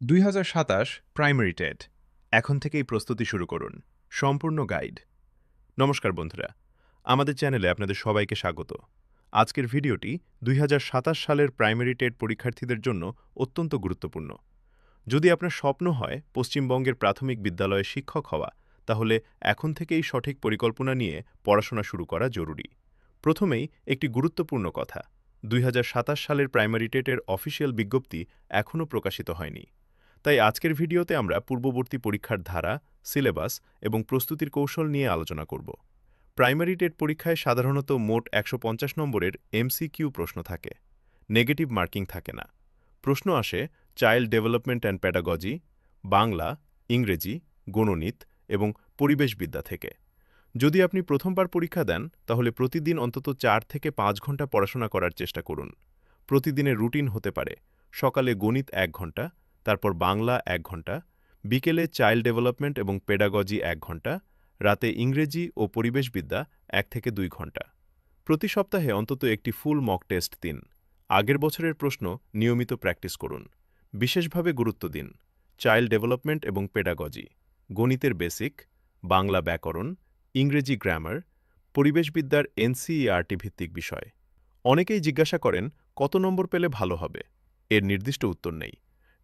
2027 primary TET এখন থেকেই প্রস্তুতি শুরু করুন সম্পূর্ণ গাইড। নমস্কার বন্ধুরা, আমাদের চ্যানেলে আপনাদের সবাইকে স্বাগত। আজকের ভিডিওটি 2027 সালের প্রাইমারি টেট পরীক্ষার্থীদের জন্য অত্যন্ত গুরুত্বপূর্ণ। যদি আপনার স্বপ্ন হয় পশ্চিমবঙ্গের প্রাথমিক বিদ্যালয়ে শিক্ষক হওয়া, তাহলে এখন থেকেই সঠিক পরিকল্পনা নিয়ে পড়াশোনা শুরু করা জরুরি। প্রথমেই একটি গুরুত্বপূর্ণ কথা, 2027 সালের প্রাইমারি টেটের অফিসিয়াল বিজ্ঞপ্তি এখনও প্রকাশিত হয়নি। তাই আজকের ভিডিওতে আমরা পূর্ববর্তী পরীক্ষার ধারা, সিলেবাস এবং প্রস্তুতির কৌশল নিয়ে আলোচনা করব। প্রাইমারি টেট পরীক্ষায় সাধারণত মোট 150 নম্বরের এমসিকিউ প্রশ্ন থাকে। নেগেটিভ মার্কিং থাকে না। প্রশ্ন আসে child development and pedagogy, Bangla, ইংরেজি, গণিত এবং পরিবেশবিদ্যা থেকে। যদি আপনি প্রথমবার পরীক্ষা দেন, তাহলে প্রতিদিন অন্তত 4 থেকে 5 ঘন্টা পড়াশোনা করার চেষ্টা করুন। প্রতিদিনের রুটিন হতে পারে সকালে গণিত 1 ঘন্টা, তারপর বাংলা 1 ঘন্টা, বিকেলে চাইল্ড ডেভেলপমেন্ট এবং পেডাগজি 1 ঘন্টা, রাতে ইংরেজি ও পরিবেশবিদ্যা 1 থেকে 2 ঘন্টা। প্রতি সপ্তাহে অন্তত একটি ফুল মক টেস্ট দিন। আগের বছরের প্রশ্ন নিয়মিত প্র্যাকটিস করুন। বিশেষভাবে গুরুত্ব দিন চাইল্ড ডেভেলপমেন্ট এবং পেডাগজি, গণিতের বেসিক, বাংলা ব্যাকরণ, ইংরেজি গ্রামার, পরিবেশবিদ্যার এনসিইআরটি ভিত্তিক বিষয়। অনেকেই জিজ্ঞাসা করেন কত নম্বর পেলে ভালো হবে। এর নির্দিষ্ট উত্তর নেই।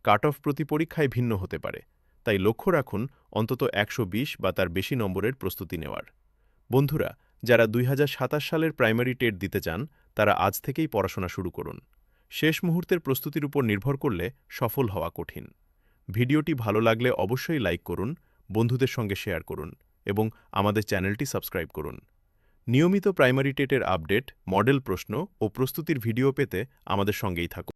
কাট অফ প্রতি পরীক্ষায় ভিন্ন হতে পারে, তাই লক্ষ্য রাখুন অন্তত 120 বা তার বেশি নম্বরের প্রস্তুতি নেওয়ার। বন্ধুরা, যারা 2027 সালের প্রাইমারি টেট দিতে চান, তারা আজ থেকেই পড়াশোনা শুরু করুন। শেষ মুহূর্তের প্রস্তুতির উপর নির্ভর করলে সফল হওয়া কঠিন। ভিডিওটি ভালো লাগলে অবশ্যই লাইক করুন, বন্ধুদের সঙ্গে শেয়ার করুন এবং আমাদের চ্যানেলটি সাবস্ক্রাইব করুন। নিয়মিত প্রাইমারি টেটের আপডেট, মডেল প্রশ্ন ও প্রস্তুতির ভিডিও পেতে আমাদের সঙ্গেই থাকুন।